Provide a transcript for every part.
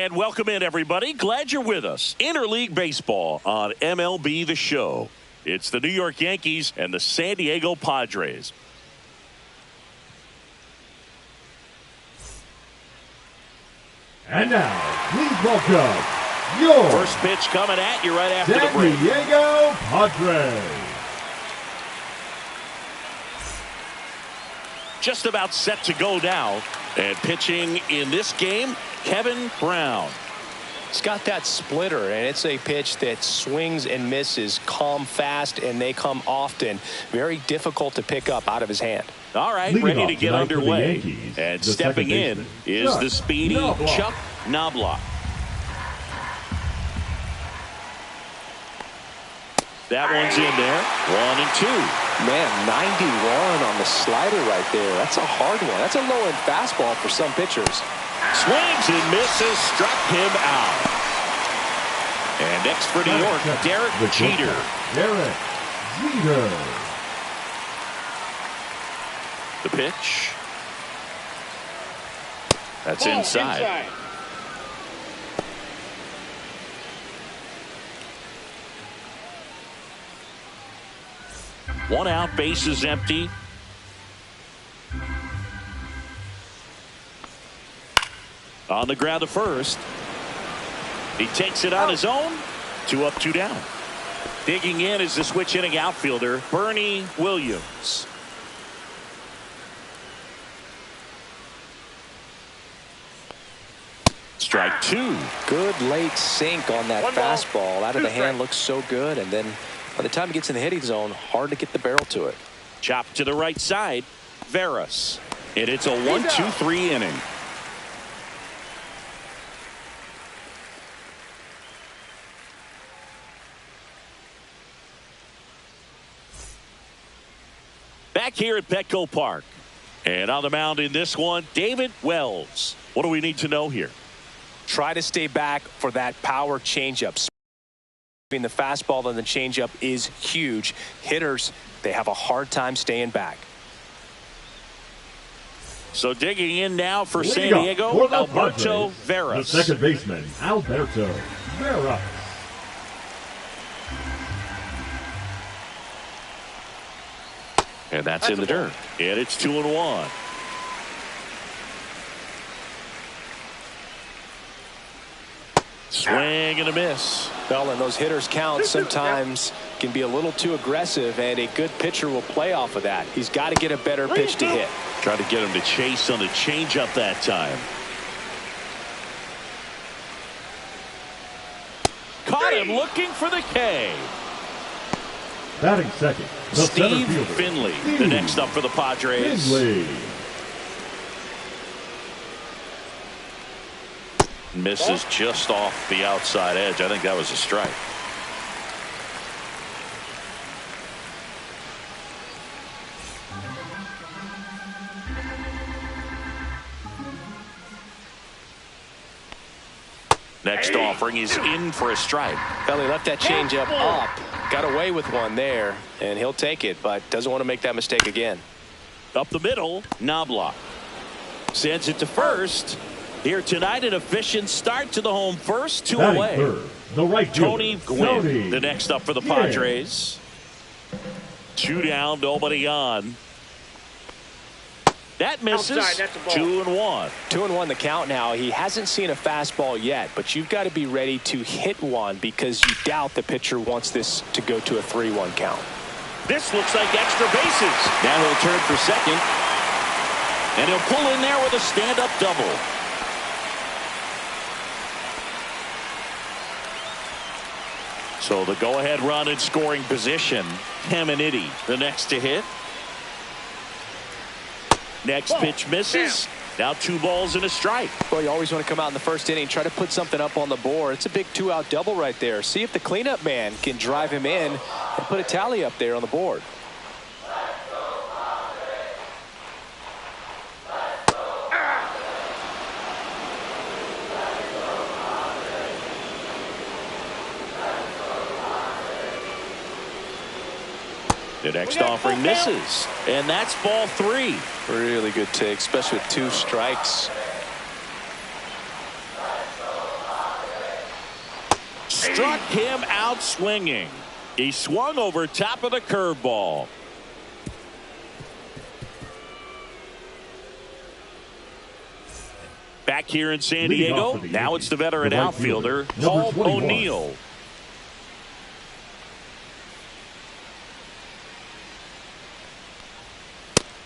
And welcome in, everybody. Glad you're with us. Interleague Baseball on MLB The Show. It's the New York Yankees and the San Diego Padres. And now, please welcome your first pitch coming at you right after the break. San Diego Padres. Just about set to go now. And pitching in this game, Kevin Brown. It's got that splitter, and it's a pitch that swings and misses, come fast, and they come often. Very difficult to pick up out of his hand. All right, Leading ready to get underway. Yankees, and stepping in is the speedy Chuck Knobloch. That one's in there. 1-2. Man, 91 on the slider right there. That's a hard one. That's a low-end fastball for some pitchers. Swings and misses, struck him out. And next for New York, Derek Jeter. Derek Jeter. The pitch. That's inside. One out, base is empty. On the ground to first. He takes it on his own. 2 up, 2 down. Digging in is the switch hitting outfielder, Bernie Williams. Strike 2. Good late sink on that fastball. Out of the hand looks so good, and then by the time it gets in the hitting zone, hard to get the barrel to it. Chop to the right side, Veras. And it's a 1-2-3 inning. Back here at Petco Park. And on the mound in this one, David Wells. What do we need to know here? Try to stay back for that power changeup. The fastball and the changeup is huge. Hitters, they have a hard time staying back. So digging in now for San Diego, Alberto Veras. The second baseman, Alberto Veras. And that's in the dirt. And it's 2-1. Swing and a miss. Well, and those hitters count sometimes can be a little too aggressive, and a good pitcher will play off of that. He's got to get a better pitch to hit. Try to get him to chase on the changeup that time. Caught him looking for the K. Batting second, the Steve center Finley, the next up for the Padres. Finley. Misses just off the outside edge. I think that was a strike. Next offering is in for a strike. Well, he left that changeup up. Got away with one there, and he'll take it, but doesn't want to make that mistake again. Up the middle, Knobloch sends it to first. Here tonight, an efficient start to the home first, 2 away. Third, the right Tony fielder, Gwynn, Tony the next up for the Gwynn. Padres. 2 down, nobody on. That misses. 2-1. 2-1 the count now. He hasn't seen a fastball yet, but you've got to be ready to hit one because you doubt the pitcher wants this to go to a 3-1 count. This looks like extra bases. Now he'll turn for second. And he'll pull in there with a stand-up double. So the go-ahead run in scoring position. Caminiti, the next to hit. Next pitch misses. Now 2 balls and a strike. Well, you always want to come out in the first inning, try to put something up on the board. It's a big 2-out double right there. See if the cleanup man can drive him in and put a tally up there on the board. The next offering misses. And that's ball 3. Really good take, especially with 2 strikes. struck him out swinging. He swung over top of the curveball. Back here in San Diego, now it's the veteran outfielder, Paul O'Neill.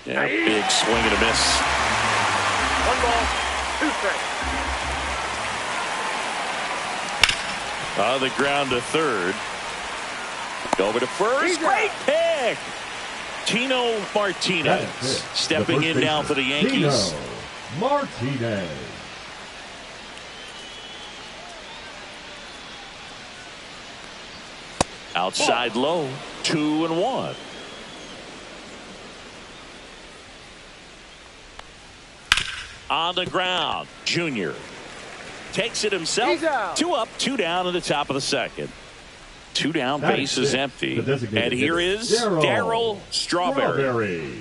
Yeah, big swing and a miss. 1 ball, 2 strikes. On the ground to third. Over to first. Great pick. Tino Martinez stepping in now for the Yankees. Tino Martinez. Outside low. 2-1. On the ground, Junior takes it himself. 2 up, 2 down in the top of the second. 2 down, base is empty. And here is Darryl Strawberry.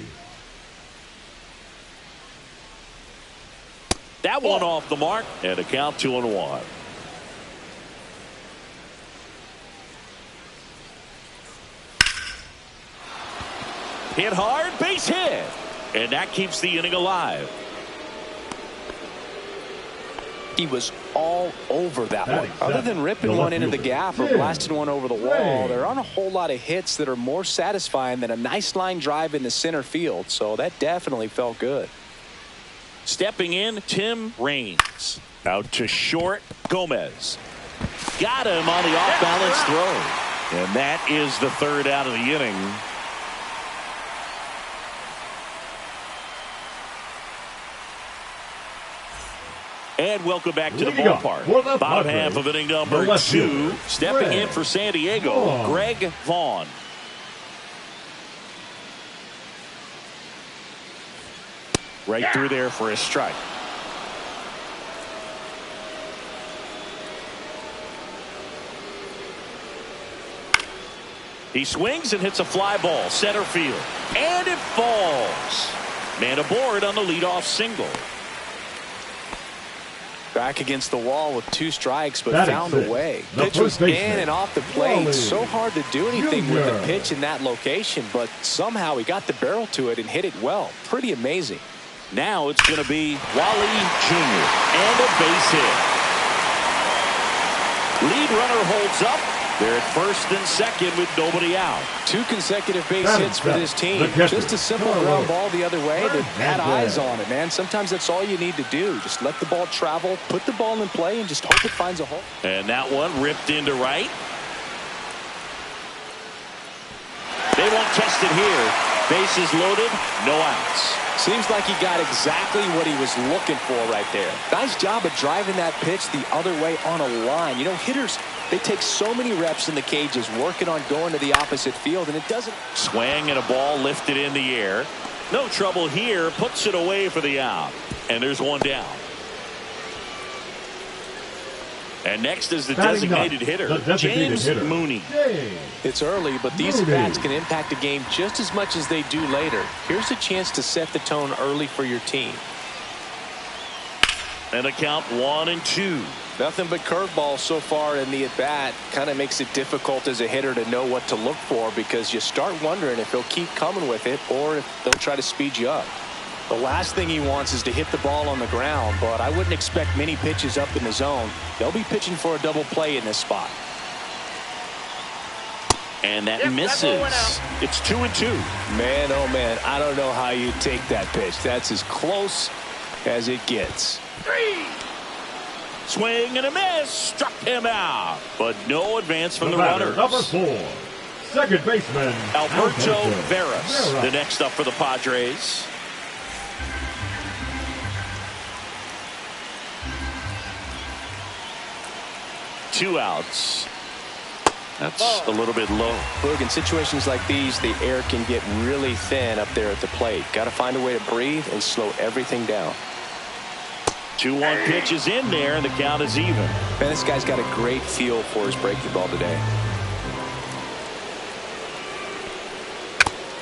That one off the mark, and a count 2-1. Hit hard, base hit. And that keeps the inning alive. He was all over that one. Other than ripping one into the gap or blasting one over the wall, there aren't a whole lot of hits that are more satisfying than a nice line drive in the center field. So that definitely felt good. Stepping in, Tim Raines. Out to short, Gomez. Got him on the off-balance throw. And that is the 3rd out of the inning. And welcome back to the ballpark. Bottom half of inning number 2. Stepping in for San Diego, Greg Vaughn. Right through there for a strike. He swings and hits a fly ball, center field. And it falls. Man aboard on the leadoff single. Back against the wall with 2 strikes, but found a way. Pitch was in and off the plate. So hard to do anything with the pitch in that location, but somehow he got the barrel to it and hit it well. Pretty amazing. Now it's going to be Wally Jr. and a base hit. Lead runner holds up. They're at first and second with nobody out. 2 consecutive base hits for this team. Just a simple ground ball the other way that had eyes on it, man. Sometimes that's all you need to do. Just let the ball travel, put the ball in play, and just hope it finds a hole. And that one ripped into right. They won't test it here. Bases loaded, no outs. Seems like he got exactly what he was looking for right there. Nice job of driving that pitch the other way on a line. You know, hitters, they take so many reps in the cages working on going to the opposite field, and it doesn't. Swing and a ball lifted in the air. No trouble here. Puts it away for the out. And there's one down. And next is the designated hitter, James Mooney. It's early, but these bats can impact a game just as much as they do later. Here's a chance to set the tone early for your team. And a count 1-2. Nothing but curveballs so far in the at-bat. Kind of makes it difficult as a hitter to know what to look for, because you start wondering if he'll keep coming with it or if they'll try to speed you up. The last thing he wants is to hit the ball on the ground, but I wouldn't expect many pitches up in the zone. They'll be pitching for a double play in this spot. And that misses. It's 2-2. Man, oh man, I don't know how you take that pitch. That's as close as it gets. 3. Swing and a miss. Struck him out. But no advance from the runners. Number 4. Second baseman, Alberto Veras. The next up for the Padres. Two outs. That's a little bit low. Look, in situations like these, the air can get really thin up there at the plate. Got to find a way to breathe and slow everything down. 2-1 pitch is in there, and the count is even. Man, this guy's got a great feel for his breaking ball today.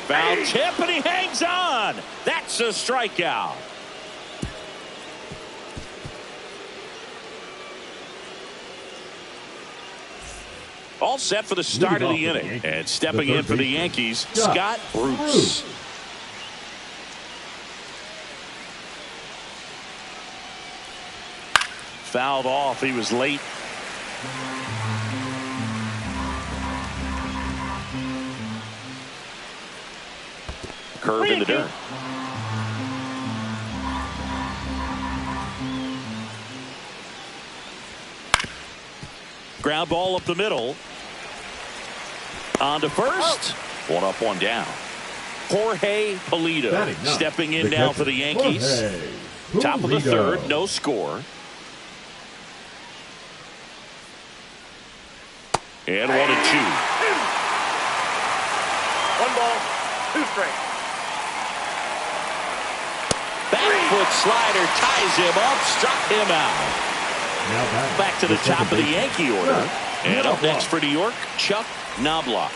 Foul tip, and he hangs on. That's a strikeout. All set for the start of the inning. And stepping in for the Yankees, Scott Bruce. Fouled off. He was late. Curve in the dirt. Ground ball up the middle. On to first. One up, one down. Jorge Pulido stepping in now for the Yankees. Top of the third, no score. And 1-2. 1 ball, 2 strikes. Back foot slider ties him up, struck him out. Back to the top of the Yankee order. And up next for New York, Chuck Knobloch.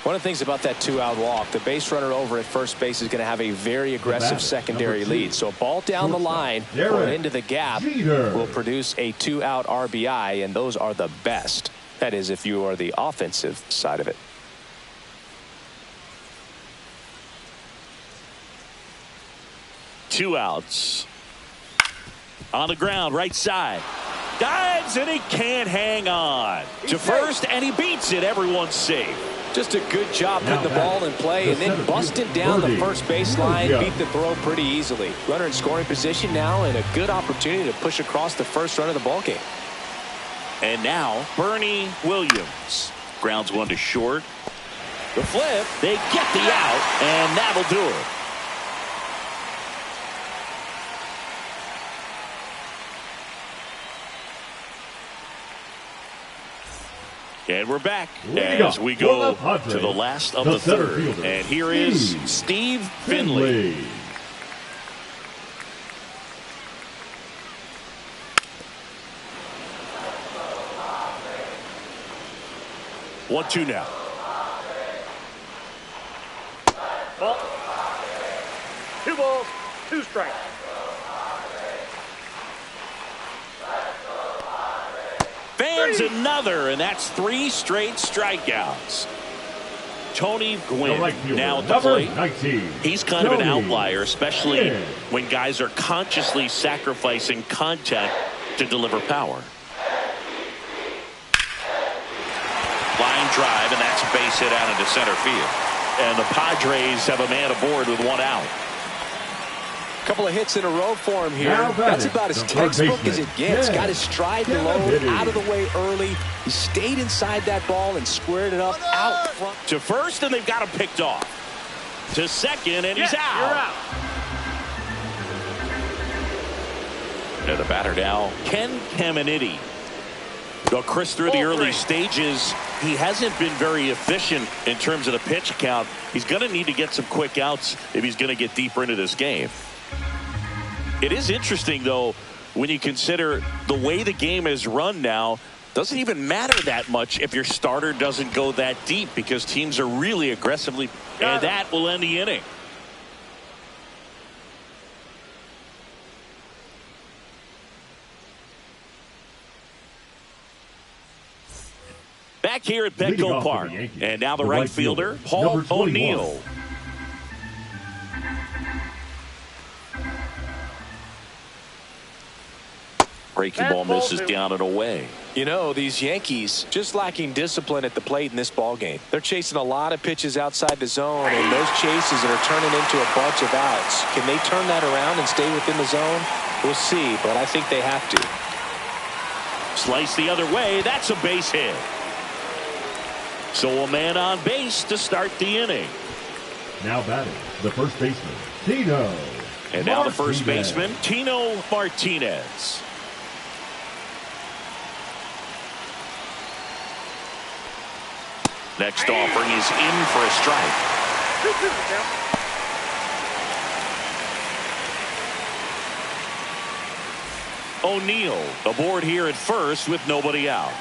One of the things about that 2-out walk, the base runner over at first base is going to have a very aggressive secondary lead. So a ball down the line or into the gap will produce a 2-out RBI, and those are the best. That is, if you are the offensive side of it. Two outs. On the ground, right side. Dives, and he can't hang on. To first, and he beats it. Everyone's safe. Just a good job putting the ball in play and then busting down the first baseline. Beat the throw pretty easily. Runner in scoring position now, and a good opportunity to push across the first run of the ball game. And now, Bernie Williams. Grounds one to short. The flip. They get the out, and that'll do it. And we're back as we go to the last of the third. And here is Steve Finley. 1-2 now. Ball. 2 balls, 2 strikes. Fans another, and that's 3 straight strikeouts. Tony Gwynn now at the plate. He's kind of an outlier, especially when guys are consciously sacrificing contact to deliver power. Line drive, and that's a base hit out into center field. And the Padres have a man aboard with 1 out. Couple of hits in a row for him here. That's about as textbook as it gets. Got his stride low, out of the way early. He stayed inside that ball and squared it up out front. To first, and they've got him picked off. To second, and he's out. You're out. And the batter now, Ken Caminiti. Well, Chris, through the early stages, he hasn't been very efficient in terms of the pitch count. He's going to need to get some quick outs if he's going to get deeper into this game. It is interesting, though, when you consider the way the game is run now. Doesn't even matter that much if your starter doesn't go that deep, because teams are really aggressively, and that will end the inning. Back here at Petco Park, and now the right fielder, Paul O'Neill. Breaking ball misses down and away. You know, these Yankees just lacking discipline at the plate in this ball game. They're chasing a lot of pitches outside the zone, and those chases are turning into a bunch of outs. Can they turn that around and stay within the zone? We'll see, but I think they have to. Slice the other way. That's a base hit. So a man on base to start the inning. Now batting, the first baseman, Tino. And now the first baseman, Tino Martinez. Next offering is in for a strike. O'Neill aboard here at first with nobody out.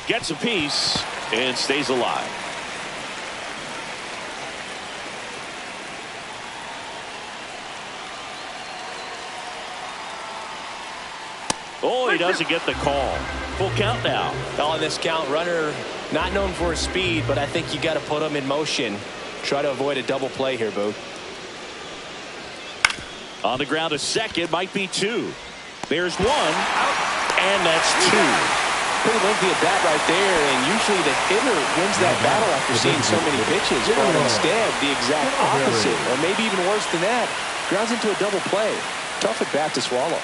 Gets a piece and stays alive. Oh, he doesn't get the call. Full count now. On this count, runner not known for his speed, but I think you got to put him in motion. Try to avoid a double play here, Boo. On the ground, a second, might be two. There's one, and that's two. Pretty lengthy at bat right there, and usually the hitter wins that battle after seeing so many pitches, but instead the exact opposite, or maybe even worse than that, grounds into a double play. Tough at bat to swallow.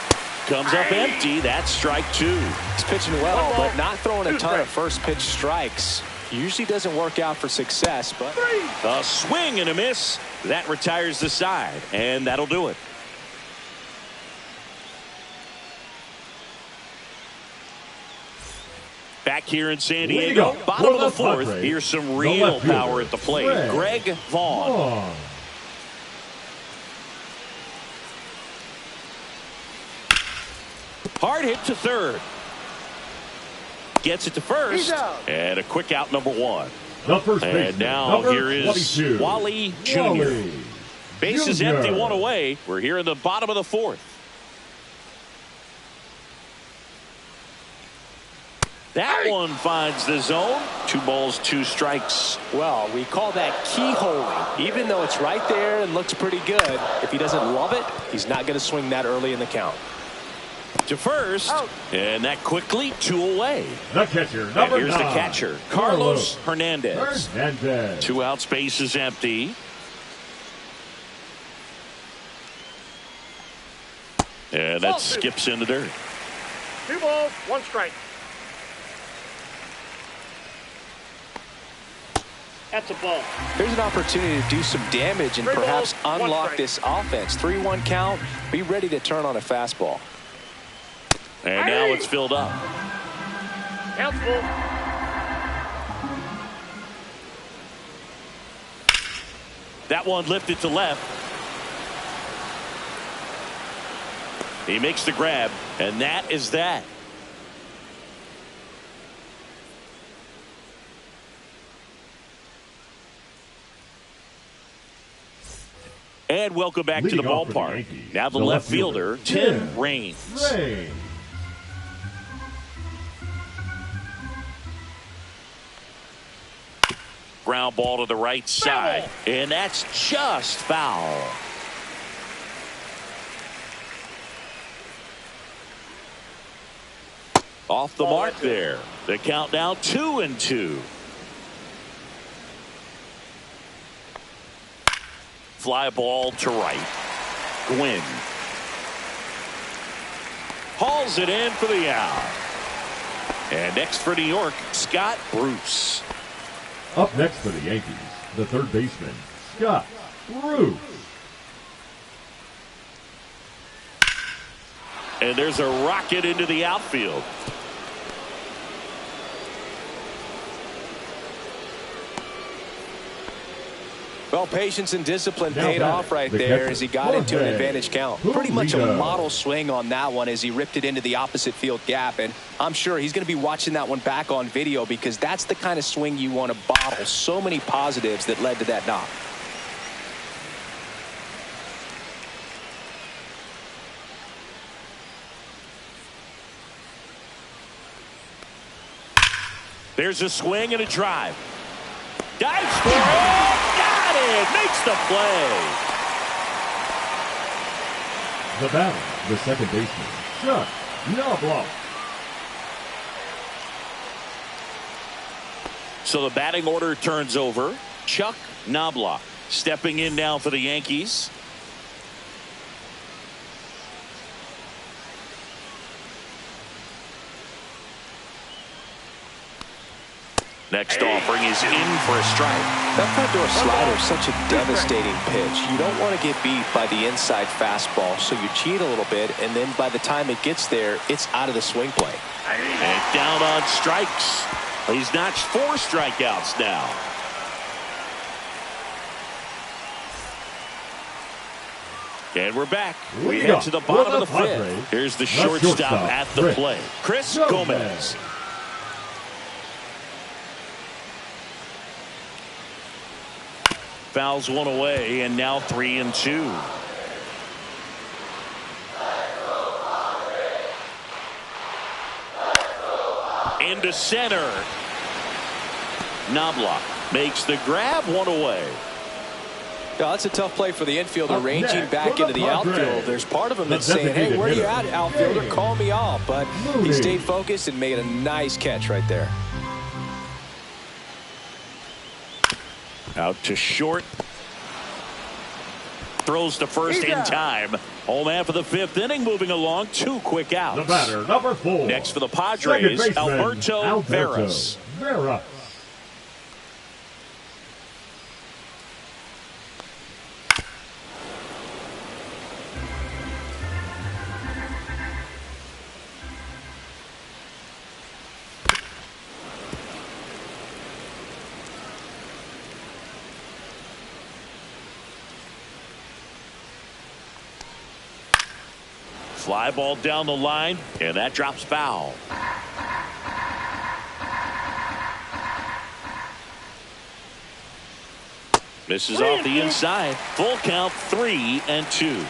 Comes up empty. That's strike two. He's pitching well, but not throwing a ton of first pitch strikes. Usually doesn't work out for success, but a swing and a miss. That retires the side, and that'll do it. Back here in San Diego, bottom of the fourth. Here's some real power at the plate. Greg Vaughn. Hard hit to third. Gets it to first. And a quick out, number one. And now here is Wally Jr. Base is empty, one away. We're here in the bottom of the fourth. That one finds the zone. 2 balls, 2 strikes. Well, we call that keyholing. Even though it's right there and looks pretty good, if he doesn't love it, he's not going to swing that early in the count. To first, and that quickly 2 away. The catcher, and here's the catcher, Carlos Hernandez. 2 outs, base is empty. And that skips in the dirt. 2 balls, 1 strike. That's a ball. Here's an opportunity to do some damage and perhaps unlock this offense. 3-1 count. Be ready to turn on a fastball. And now it's filled up. Count's full. That one lifted to left. He makes the grab, and that is that. And welcome back to the ballpark. Now the left fielder, Tim Raines. Ground ball to the right side, and that's just foul. Off the mark there. The count now 2-2. Fly ball to right. Gwynn hauls it in for the out. And next for New York, Scott Bruce. Up next for the Yankees, the third baseman, Scott Bruce. And there's a rocket into the outfield. Well, patience and discipline paid off right there as he got into an advantage count. Pretty much a model swing on that one as he ripped it into the opposite field gap. And I'm sure he's going to be watching that one back on video because that's the kind of swing you want to bottle. So many positives that led to that knock. There's a swing and a drive. Dives for it. Got it. Makes the play. The batter, the second baseman, Chuck Knobloch. So the batting order turns over. Chuck Knobloch stepping in now for the Yankees. Next offering is in for a strike. That front door slider is such a devastating pitch. You don't want to get beat by the inside fastball, so you cheat a little bit, and then by the time it gets there, it's out of the swing play. And down on strikes. He's notched 4 strikeouts now. And we're back. We head to the bottom of the fifth. Here's the shortstop at the plate, Chris Gomez. Fouls one away, and now 3-2. Into center. Knobloch makes the grab, one away. Yeah, that's a tough play for the infielder, ranging back into the Padres. outfield. There's part of him that's saying, hey, where are you at, outfielder? Call me off. But he stayed focused and made a nice catch right there. Out to short. Throws to first in time. Home half of the fifth inning, moving along. 2 quick outs. The batter, number 4. Next for the Padres, Alberto Veras. Fly ball down the line, and that drops foul. Misses off the inside. Full count, 3-2.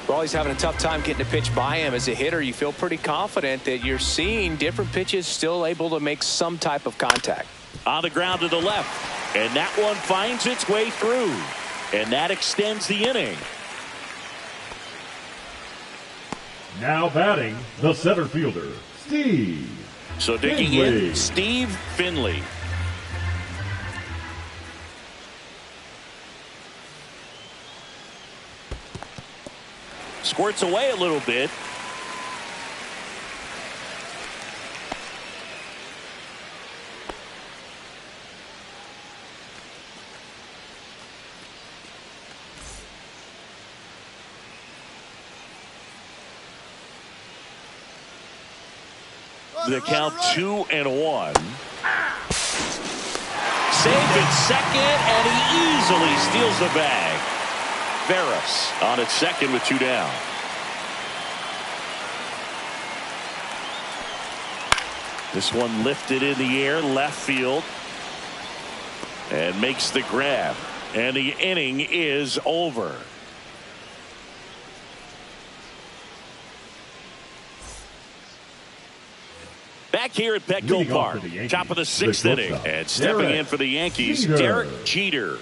Well, he's having a tough time getting a pitch by him. As a hitter, you feel pretty confident that you're seeing different pitches still able to make some type of contact. On the ground to the left. And that one finds its way through. And that extends the inning. Now batting, the center fielder, Steve. So digging in, Steve Finley. Squirts away a little bit. The count 2-1. Saved at second, and he easily steals the bag. Veras on at second with 2 down. This one lifted in the air, left field, and makes the grab. And the inning is over. Back here at Petco Park, top of the 6th inning, and stepping in for the Yankees, Derek Jeter.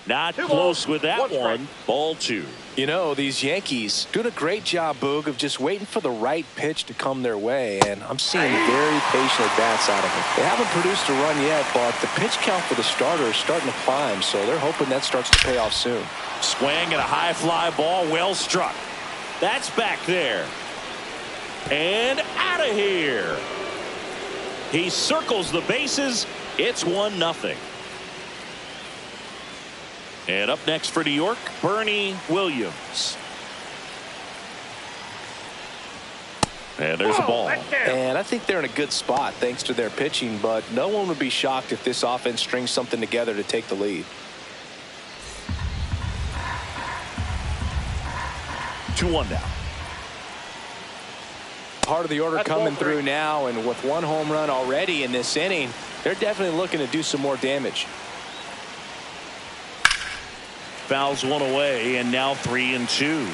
Not close with that one. Ball 2. You know, these Yankees doing a great job, Boog, of just waiting for the right pitch to come their way, and I'm seeing very patient at-bats out of them. They haven't produced a run yet, but the pitch count for the starter is starting to climb, so they're hoping that starts to pay off soon. Swing and a high fly ball, well struck. That's back there. And out of here. He circles the bases. It's 1-0. And up next for New York, Bernie Williams. And there's a ball. And I think they're in a good spot thanks to their pitching, but no one would be shocked if this offense strings something together to take the lead. 2-1 now. Part of the order coming through now, and with 1 home run already in this inning, they're definitely looking to do some more damage. Fouls one away, and now 3-2.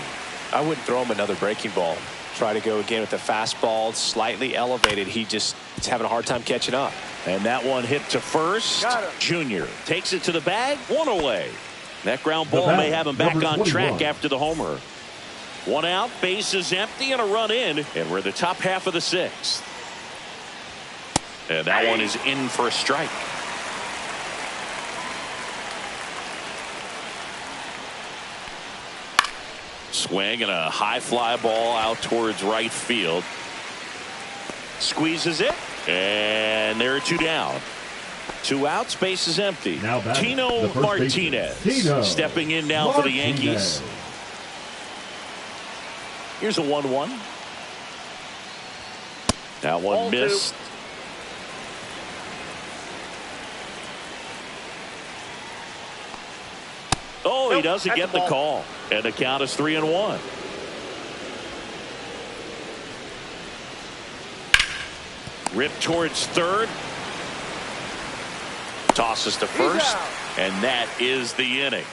I wouldn't throw him another breaking ball. Try to go again with the fastball, slightly elevated. He's having a hard time catching up. And that one hit to first. Junior takes it to the bag, 1 away. That ground ball may have him back on track after the homer. 1 out, base is empty, and a run in, and we're the top half of the 6th. And that one is in for a strike. Swing and a high fly ball out towards right field. Squeezes it, and there are 2 down. 2 outs, base is empty. Now Tino Martinez stepping in now for the Yankees. Here's a 1-1. That one missed. Oh, he doesn't get the call. And the count is 3-1. Ripped towards third. Tosses to first, and that is the inning.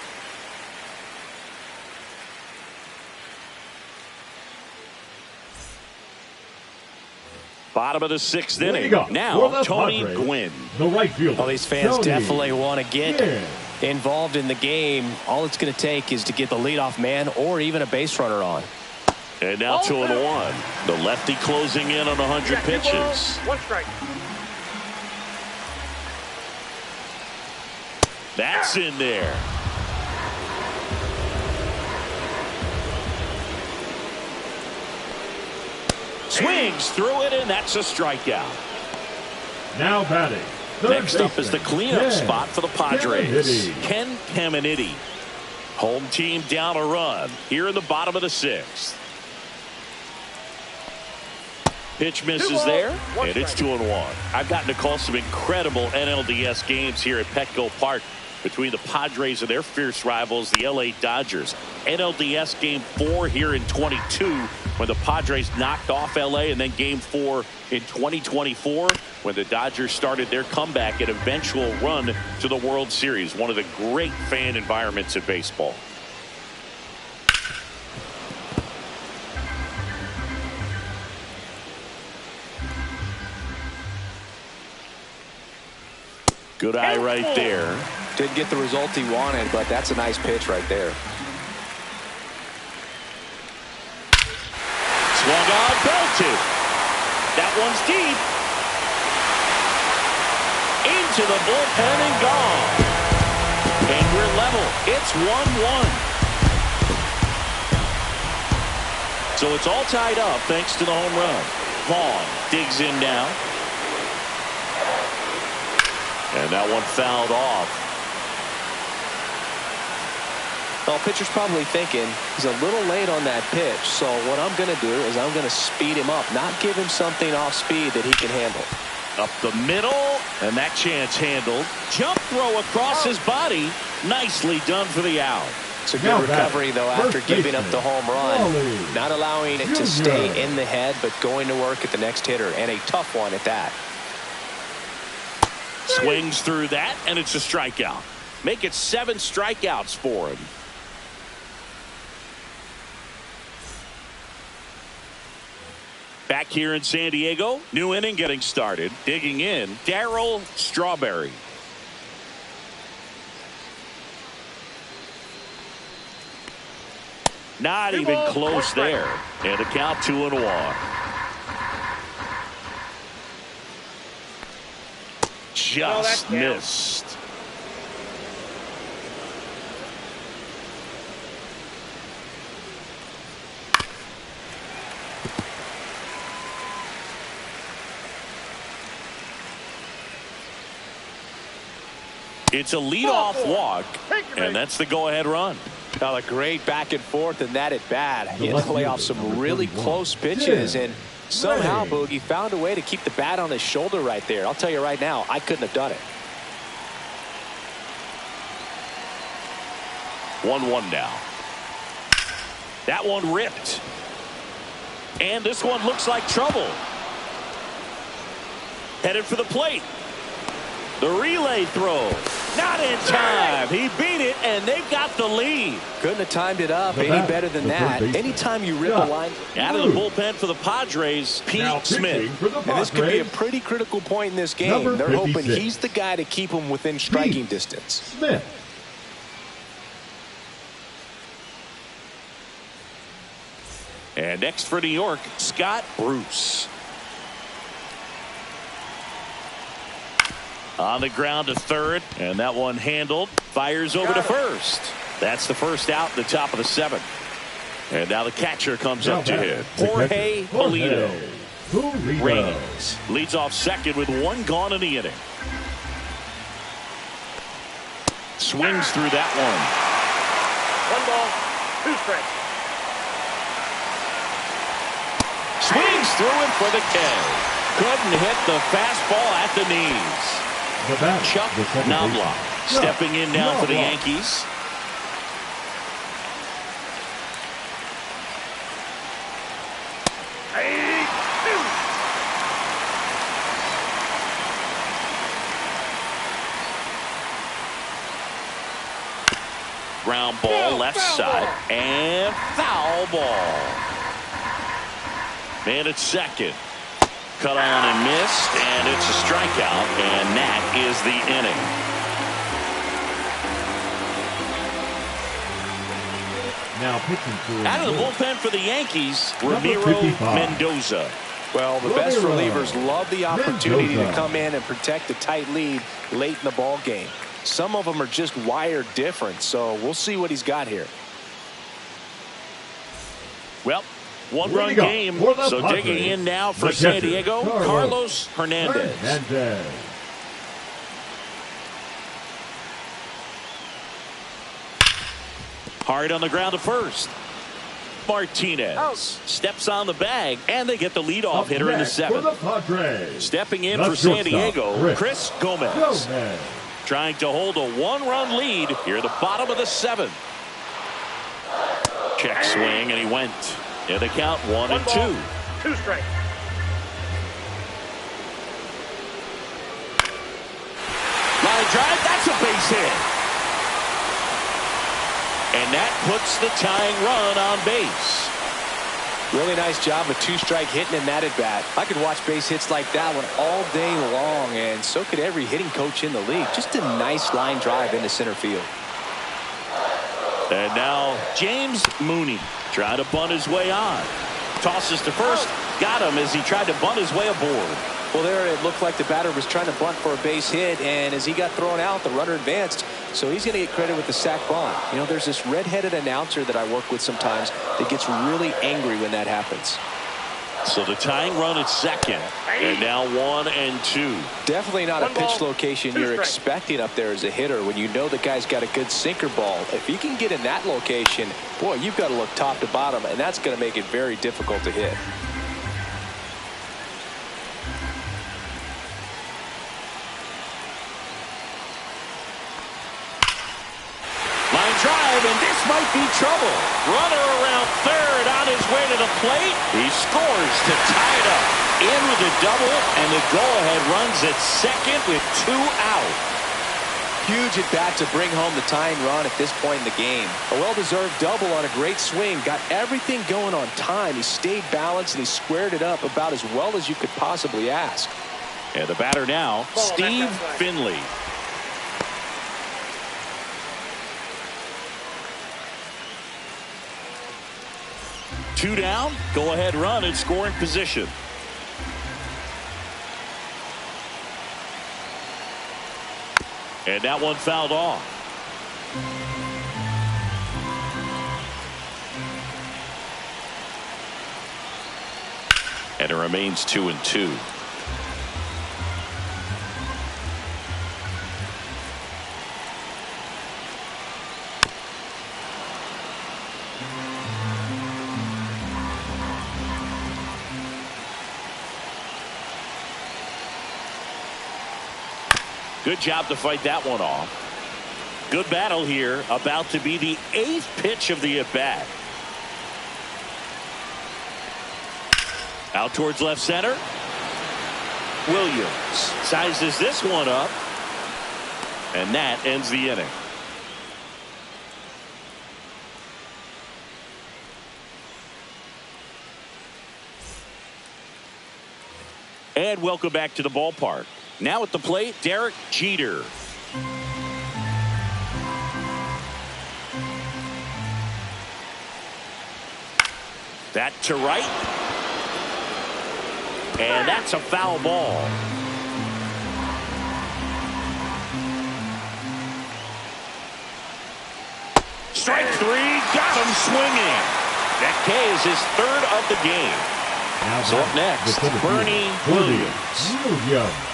Bottom of the sixth inning. Now Tony Padres, Gwynn. The right fielder. Well, these fans Tony definitely want to get Gwynn. involved in the game. All it's going to take is to get the leadoff man or even a base runner on. And now 2-1. The lefty closing in on 100 pitches. 1 strike. That's in there. Swings through it, and that's a strikeout. Now batting. Next up is the cleanup spot for the Padres. Ken Caminiti. Home team down a run here in the bottom of the sixth. Pitch misses there, and it's 2-1. I've gotten to call some incredible NLDS games here at Petco Park between the Padres and their fierce rivals, the LA Dodgers. NLDS Game 4 here in 22 when the Padres knocked off LA, and then Game 4 in 2024 when the Dodgers started their comeback and eventual run to the World Series. One of the great fan environments in baseball. Good eye right there. Didn't get the result he wanted, but that's a nice pitch right there. Swung on, belted. That one's deep. Into the bullpen and gone. And we're level. It's 1-1. So it's all tied up thanks to the home run. Vaughn digs in now. And that one fouled off. Well, pitcher's probably thinking he's a little late on that pitch. So what I'm going to do is I'm going to speed him up, not give him something off speed that he can handle. Up the middle, and that chance handled. Jump throw across his body. Nicely done for the out. It's a good recovery, though, after giving up the home run. Not allowing it to stay in the head, but going to work at the next hitter, and a tough one at that. Swings through that, and it's a strikeout. Make it 7 strikeouts for him. Back here in San Diego, new inning getting started. Digging in, Darryl Strawberry. Not even close there. And the count 2-1. Just missed. It's a leadoff walk, and that's the go-ahead run. Now a great back and forth, and that at bat. He had to play off some really close pitches, and somehow Boogie found a way to keep the bat on his shoulder right there. I'll tell you right now, I couldn't have done it. 1-1 now. That one ripped. And this one looks like trouble. Headed for the plate. The relay throw. Not in time. He beat it, and they've got the lead. Couldn't have timed it up any better than that. Anytime you rip a line. Out of the bullpen for the Padres, Pete Smith. And this could be a pretty critical point in this game. They're hoping he's the guy to keep them within striking distance. Smith. And next for New York, Scott Bruce. On the ground to third, and that one handled. Fires over to first. That's the first out in the top of the 7th. And now the catcher comes up to hit. Jorge Pulido. Reigns leads off second with 1 gone in the inning. Swings through that one. 1 ball, 2 strikes. Swings through it for the K. Couldn't hit the fastball at the knees. Chuck Knobloch stepping in now for the Yankees. Ground ball, left side, and foul ball. Man at second. Cut on and missed, and it's a strikeout, and that is the inning. Now pitching for out of the bullpen for the Yankees, Ramiro Mendoza. Well, the best relievers love the opportunity to come in and protect a tight lead late in the ball game. Some of them are just wired different, so we'll see what he's got here. Well, one-run game, so Padres, digging in now for San Diego, Carlos Hernandez. Hard on the ground to first. Martinez steps on the bag, and they get the leadoff hitter in the seventh. Stepping in for San Diego, Chris Gomez. Trying to hold a one-run lead here at the bottom of the seventh. Check swing, and he went. In the count, 1-2. 2 strikes. Line drive, that's a base hit. And that puts the tying run on base. Really nice job of 2-strike hitting in that at bat. I could watch base hits like that one all day long, and so could every hitting coach in the league. Just a nice line drive into center field. And now James Mooney trying to bunt his way on. Tosses to first. Got him as he tried to bunt his way aboard. Well, there it looked like the batter was trying to bunt for a base hit, and as he got thrown out, the runner advanced. So he's going to get credit with the sac bunt. You know, there's this red-headed announcer that I work with sometimes that gets really angry when that happens. So the tying run at second, and now 1-2. Definitely not a pitch location you're expecting up there as a hitter when you know the guy's got a good sinker ball. If he can get in that location, boy, you've got to look top to bottom, and that's going to make it very difficult to hit. Drive, and this might be trouble. Runner around third on his way to the plate. He scores to tie it up. In with a double, and the go-ahead runs at second with 2 out. Huge at bat to bring home the tying run at this point in the game. A well-deserved double on a great swing. Got everything going on time. He stayed balanced, and he squared it up about as well as you could possibly ask. And the batter now, Steve Finley. Two down, go-ahead run in scoring position. And that one fouled off. And it remains 2-2. Good job to fight that one off. Good battle here. About to be the 8th pitch of the at-bat. Out towards left center. Williams sizes this one up. And that ends the inning. And welcome back to the ballpark. Now at the plate, Derek Jeter. That to right. And that's a foul ball. Strike 3, got him swinging. That K is his 3rd of the game. So up next, Bernie Williams.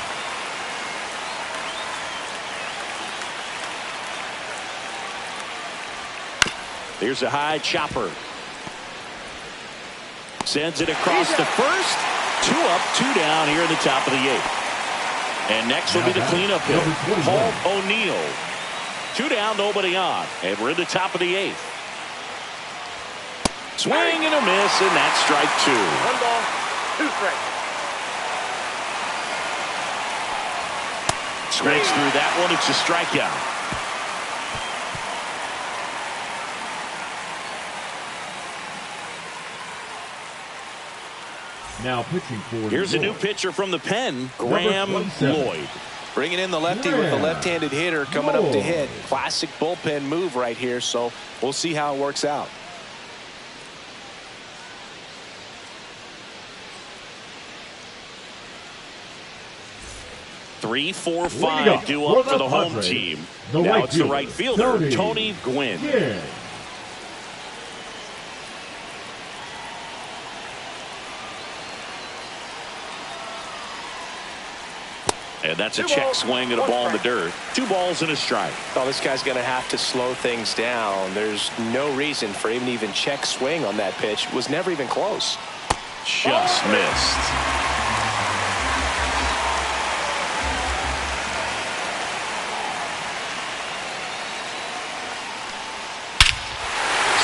Here's a high chopper. Sends it across to first. 2 up, 2 down here in the top of the 8th. And next will be the cleanup hitter, Paul O'Neill. 2 down, nobody on. And we're in the top of the 8th. Swing and a miss, and that's strike 2. 1 ball, 2 strikes. Strikes through that one. It's a strikeout. Now pitching for Here's a new pitcher from the pen, Graham Lloyd. Bringing in the lefty with the left-handed hitter coming up to hit. Classic bullpen move right here, so we'll see how it works out. Three, 4, 5 due up for the home team. Now it's the right fielder, Tony Gwynn. Yeah. And that's a check swing and a ball in the dirt. 2 balls and a strike. Oh, this guy's going to have to slow things down. There's no reason for him to even check swing on that pitch. It was never even close. Just missed.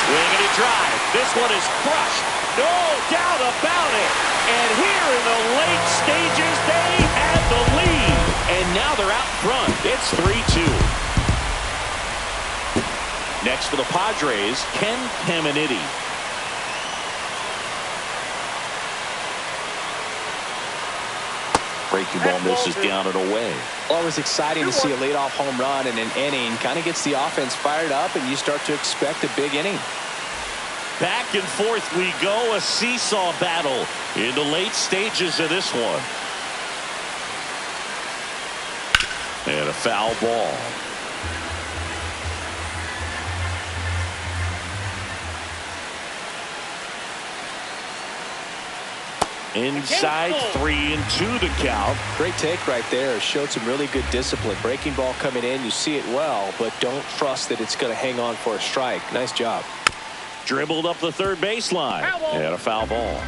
Swing and a drive. This one is crushed. No doubt about it. And here in the late stages, they have the lead. And now they're out front. It's 3-2. Next for the Padres, Ken Caminiti. Breaking ball misses down and away. Always exciting to see a leadoff home run in an inning. Kind of gets the offense fired up, and you start to expect a big inning. Back and forth we go, a seesaw battle in the late stages of this one. And a foul ball. Inside 3-2 the count. Great take right there. Showed some really good discipline. Breaking ball coming in, you see it well, but don't trust that it's going to hang on for a strike. Nice job. Dribbled up the third baseline. And a foul ball.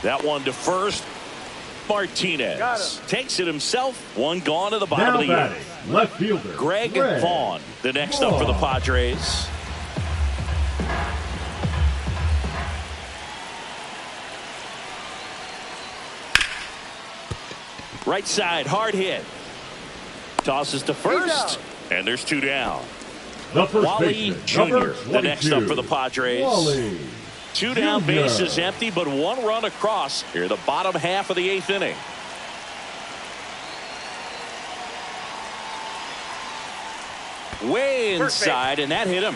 That one to first. Martinez takes it himself. One gone to the bottom of the eighth. Left fielder Greg Vaughn, the next up for the Padres. Right side, hard hit. Tosses to first, and there's 2 down. The first Wally Jr., the next up for the Padres. Wally 2 down, bases empty, but 1 run across here in the bottom half of the 8th inning. Way inside, and that hit him.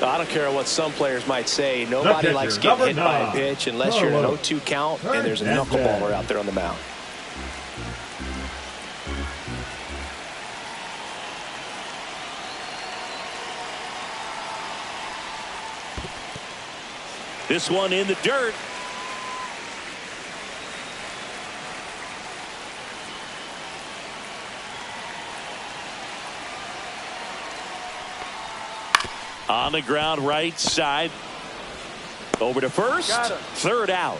I don't care what some players might say. Nobody likes getting hit by a pitch unless you're in an 0-2 count and there's a knuckleballer out there on the mound. This one in the dirt. On the ground, right side. Over to first. Third out.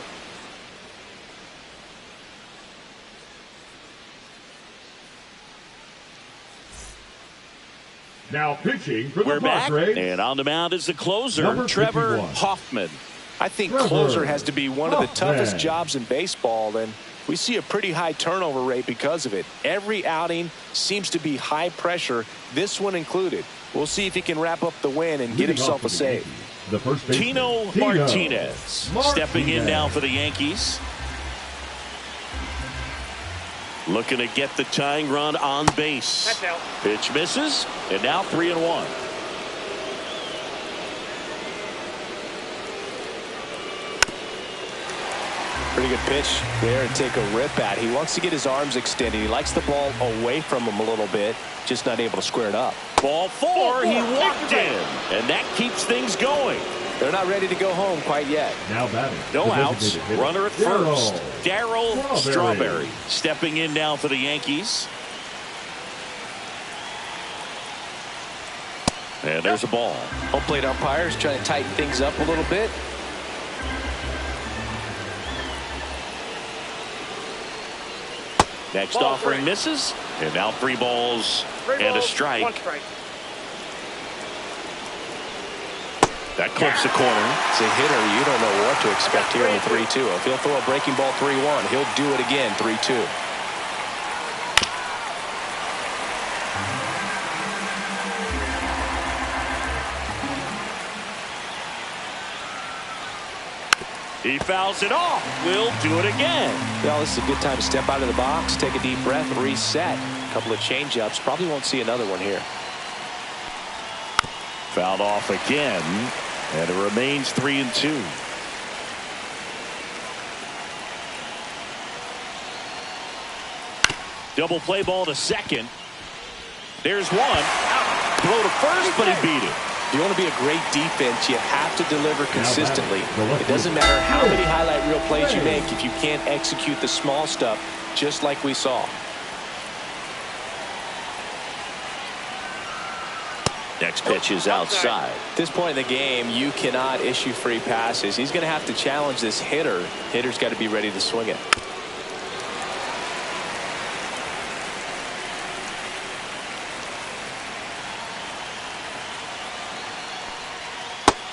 Now pitching for We're the back, Padres. and on the mound is the closer, Number Trevor 51. Hoffman. I think closer has to be one of the toughest jobs in baseball, and we see a pretty high turnover rate because of it. Every outing seems to be high pressure, this one included. We'll see if he can wrap up the win and get himself a save. The first baseman, Tino Martinez stepping in now for the Yankees. Looking to get the tying run on base. Pitch misses, and now 3-1. Pretty good pitch there and take a rip at. He wants to get his arms extended. He likes the ball away from him a little bit, just not able to square it up. Ball 4, he walked in, and that keeps things going. They're not ready to go home quite yet. Now batting. No outs. Runner at first. Darryl Strawberry stepping in now for the Yankees. And there's a ball. Home plate umpires trying to tighten things up a little bit. Next offering misses, and now 3 balls and a strike. That clips the corner. It's a hitter. You don't know what to expect here in the 3-2. If he'll throw a breaking ball 3-1, he'll do it again 3-2. He fouls it off. We'll do it again. Well, this is a good time to step out of the box, take a deep breath, reset. A couple of change-ups. Probably won't see another one here. Fouled off again, and it remains 3-2. Double play ball to second. There's one. Out. Throw to first, but he beat it. If you want to be a great defense, you have to deliver consistently. It doesn't matter how many highlight reel plays you make if you can't execute the small stuff, just like we saw. Next pitch is outside. At this point in the game, you cannot issue free passes. He's going to have to challenge this hitter. Hitter's got to be ready to swing it.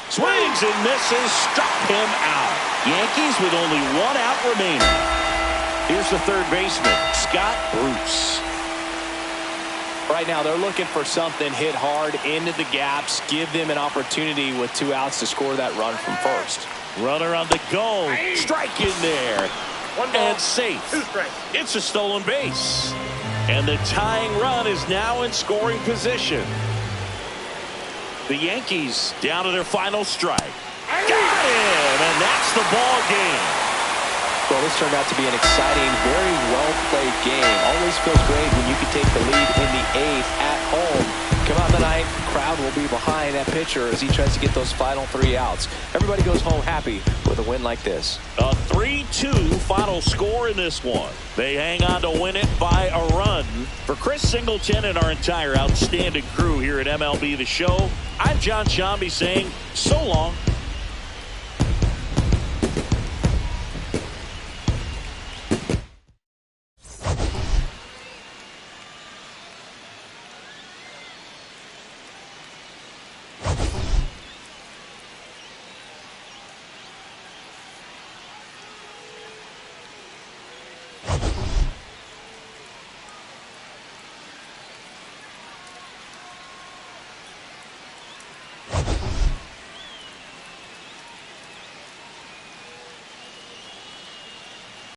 Swings and misses, struck him out. Yankees with only one out remaining. Here's the third baseman, Scott Bruce. Right now, they're looking for something, hit hard into the gaps, give them an opportunity with 2 outs to score that run from first. Runner on the go, strike in there, and safe. 2 strikes. It's a stolen base. And the tying run is now in scoring position. The Yankees down to their final strike. Got him, and that's the ball game. Well, this turned out to be an exciting, very well-played game. Always feels great when you can take the lead in the 8th at home. Come out tonight, crowd will be behind that pitcher as he tries to get those final 3 outs. Everybody goes home happy with a win like this. A 3-2 final score in this one. They hang on to win it by a run. For Chris Singleton and our entire outstanding crew here at MLB The Show, I'm John Shambi saying so long.